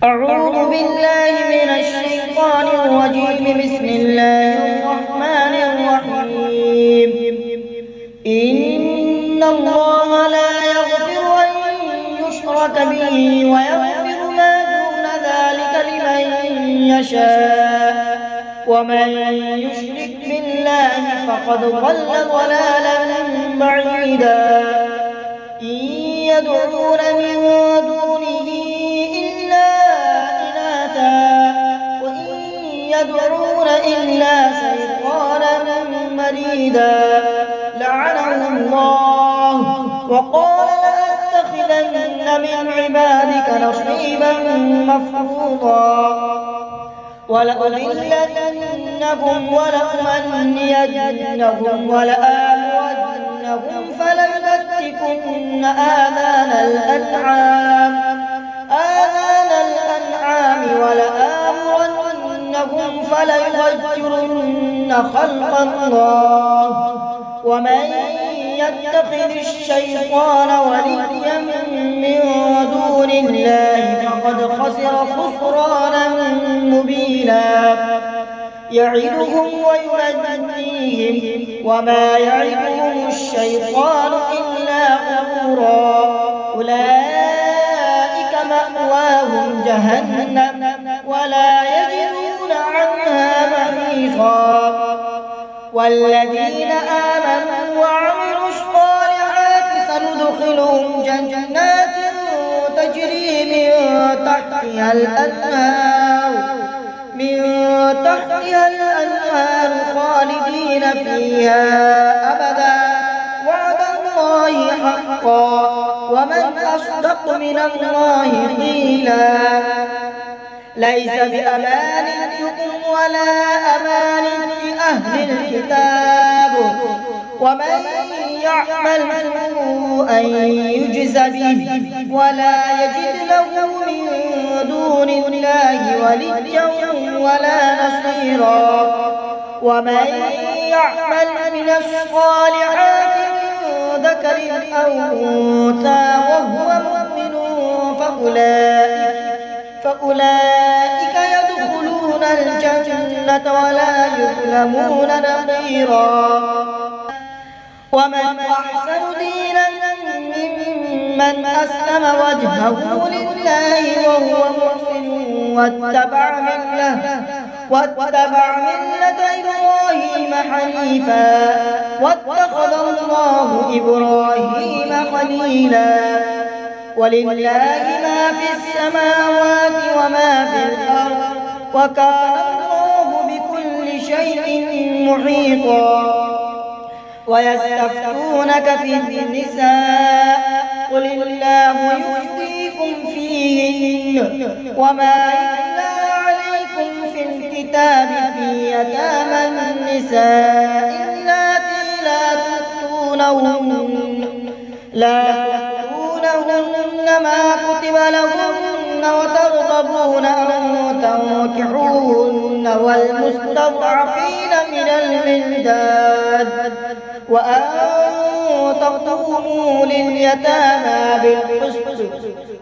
أعوذ بالله من الشيطان الرجيم. بسم الله الرحمن الرحيم. إن الله لا يغفر أن يشرك به ويغفر ما دون ذلك لمن يشاء، ومن يشرك بالله فقد ضل ضلالا بعيدا. إن يدعون من دونه إلا إناثا وإن يدعون إلا شيطانا مريدا لعنه الله وقال لأتخذن من عبادك نصيبا مفروضا ولأضلنهم ولأمنينهم ولآمرنهم فليبتكن آذان الأنعام ولآمرنهم فليغيرن خلق الله. ومن يتخذ الشيطان وليا من دون الله فقد خسر خسرانا مبينا. يعدهم ويمنيهم وما يعدهم الشيطان إلا غرورا. أولئك مأواهم جهنم ولا يجدون عنها محيصا. والذين آمنوا وعملوا الصالحات سندخلهم جنات تجري من تحتها الأنهار خالدين فيها أبدا وعد الله حقا ومن أصدق من الله قيلا. ليس بأمانيكم ولا أماني أهل الكتاب ومن يعمل سوءا يجز به ولا يجد له من دون الله وليا ولا نصيرا. ومن يعمل من الصالحات من ذكر أو أنثى وهو مؤمن فأولئك يدخلون الجنة ولا يظلمون نقيرا. ومن أحسن دينا ممن أسلم وجهه لله وهو محسن واتبع ملة إبراهيم حنيفا واتخذ الله إبراهيم خليلا. ولله ما في السماوات وما في الأرض وكان الله بكل شيء محيطا. ويستفتونك في النساء قل الله يفتيكم فيهن وما يتلى عليكم في الكتاب في يتامى النساء اللاتي لا تؤتونهن ما كتب لهن وترغبون أن تنكحوهن والمستضعفين من الولدان وأن تقوموا لليتامى بالقسط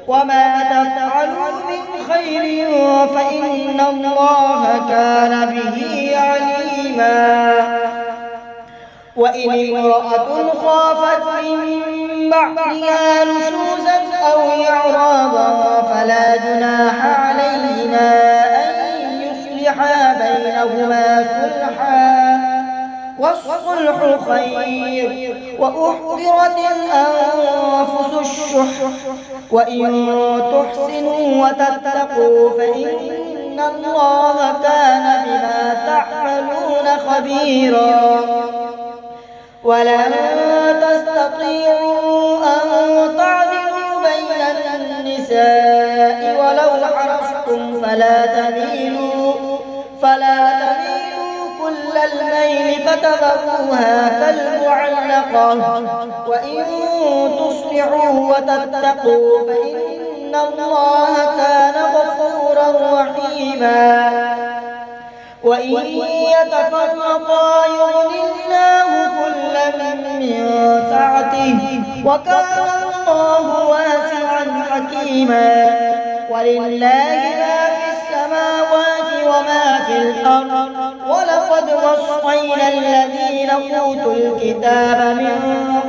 وما تفعلوا من خير فإن الله كان به عليما. وإن امرأة خافت من بعدها نشوزا أو إعراضا فلا جناح عليهما أن يصلحا بينهما صلحا والصلح خير. وأحضرت الأنفس الشح وإن تحسنوا وتتقوا فإن الله كان بما تعملون خبيرا. ولن تستطيعوا أن تعدلوا بين النساء ولو حرصتم فلا تميلوا كل الميل فتذروها كالمعلقة. وإن تصلحوا وتتقوا فإن الله كان غفورا رحيما. وإن يتفرقا يغني الله كلا من سعته وكان الله واسعا حكيما. ولله ما في السماوات وما في الأرض ولقد وصينا الذين أوتوا الكتاب من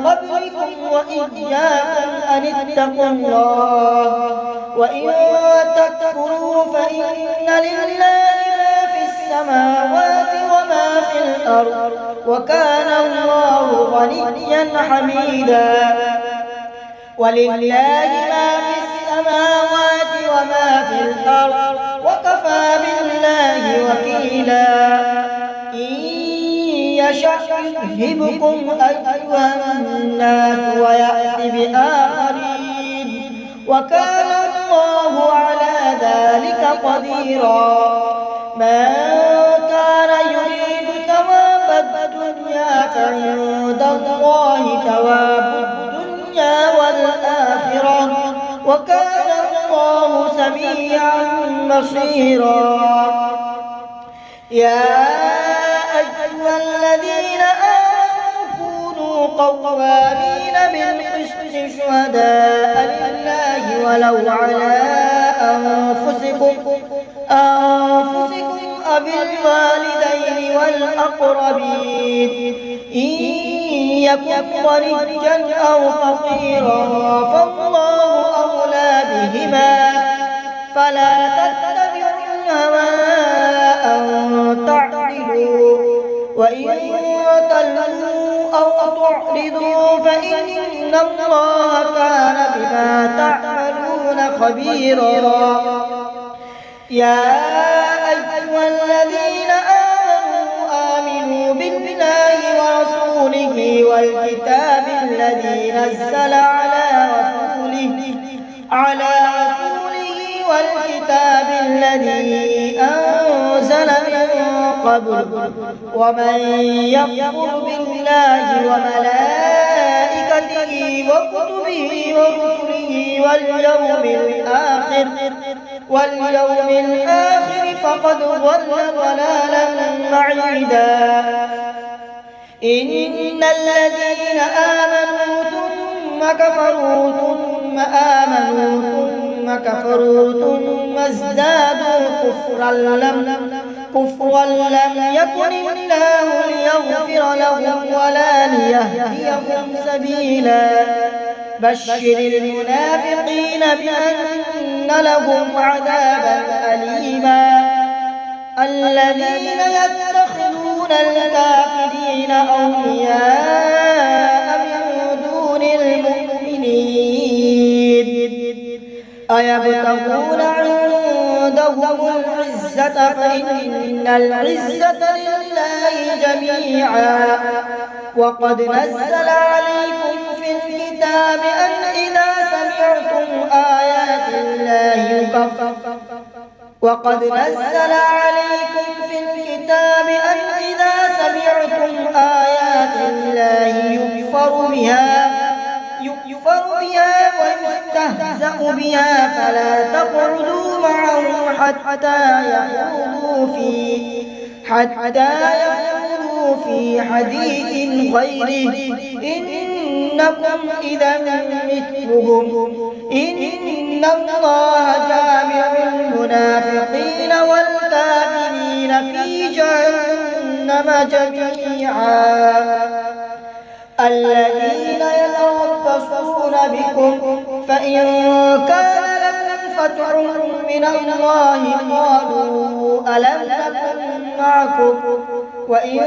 قبلكم وإياكم أن اتقوا الله وإن تكفروا فإن لله ما في السماوات وما في الأرض وكان الله غنيا حميدا ولله ما في السماوات وما في الأرض وكفى بالله وكيلا إن يشأ يذهبكم أيها الناس ويأت بآخرين وكان الله على ذلك قديرا من كان يريد ثواب الدنيا فعند الله ثواب الدنيا والآخرة وكان الله سميعا بصيرا يا أيها الذين آمنوا كونوا قوامين بالقسط شهداء لله ولو على أنفسكم أو الوالدين والأقربين إن يكن غنيا أو فقيرا فالله أولى بهما فلا تتبعوا الهوى أن تعدلوا وإن تلووا أو تعرضوا فإن الله كان بما تعملون خبيرا يا أيها الذين آمنوا بالله ورسوله والكتاب الذي نزل على رسوله والكتاب الذي أنزل من قبل ومن يكفر بالله وملائكته وكتبه ورسله واليوم الآخر فقد ضل ضلالا بعيدا إن الذين آمنوا ثم كفروا ثم آمنوا ثم كفروا ثم ازدادوا كفرا لم يكن الله ليغفر لهم ولا ليهديهم سبيلا بشر المنافقين بأن لهم عذابا أليما الذين يتخذون الكافرين أولياء من دون المؤمنين أيبتغون عندهم العزة فإن العزة لله جميعا وقد نزل عليكم في الكتاب أن إذا سمعتم آيات الله يكفر بها ويستهزأ بها فلا تقعدوا معهم حتى يخوضوا في حديث غيره إنكم إذا مثلهم إن الله جامع المنافقين والكافرين في جهنم جميعا الذين يتربصون بكم فإن كان لكم فتح من الله قالوا ألم نكن معكم وإن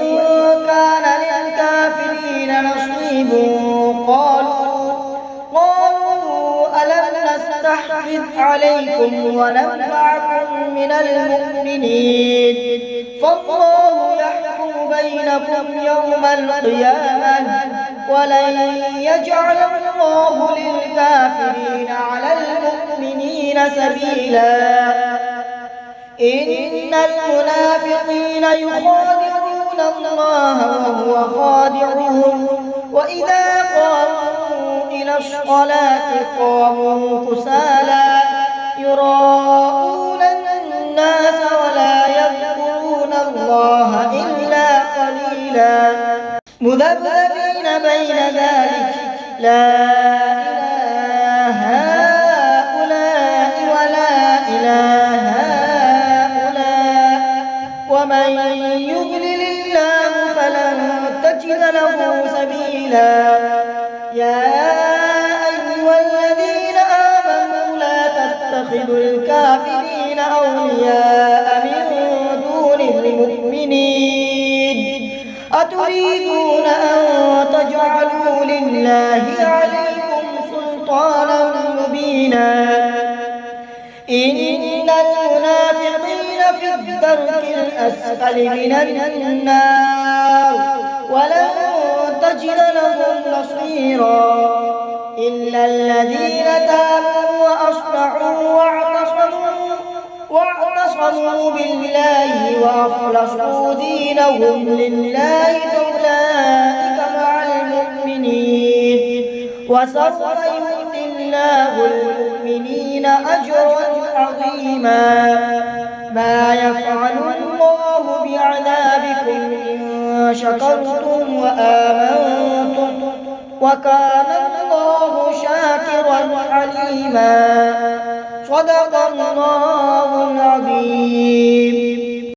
كان للكافرين نصيب قالوا ألم نستحوذ عليكم ونمنعكم من المؤمنين فالله يحكم بينكم يوم القيامة ولن يجعل الله للكافرين على المؤمنين سبيلا إن المنافقين يخادعون الله وهو خادعهم وإذا قاموا إلى الصلاة قاموا كسالى يراءون الناس ولا يذكرون الله إلا قليلا مذبذبين بين ذلك لا إله هؤلاء ولا ومن يضلل الله فلن تجد له سبيلا يا أيها الذين آمنوا لا تتخذوا الكافرين أولياء من دون المؤمنين أتريدون أن تجعلوا لله عليكم سلطانا مبينا إن المنافقين في الدرك الأسفل من النار ولن تجد لهم نصيرا إلا الذين تابوا وأصلحوا واعتصموا بالله وأخلصوا دينهم لله فأولئك مع المؤمنين وسوف يؤتي الله المؤمنين أجرا عظيما ما يفعل الله بعذابكم إن شكرتم وآمنتم وكان الله شاكرا عليما صدق الله العظيم.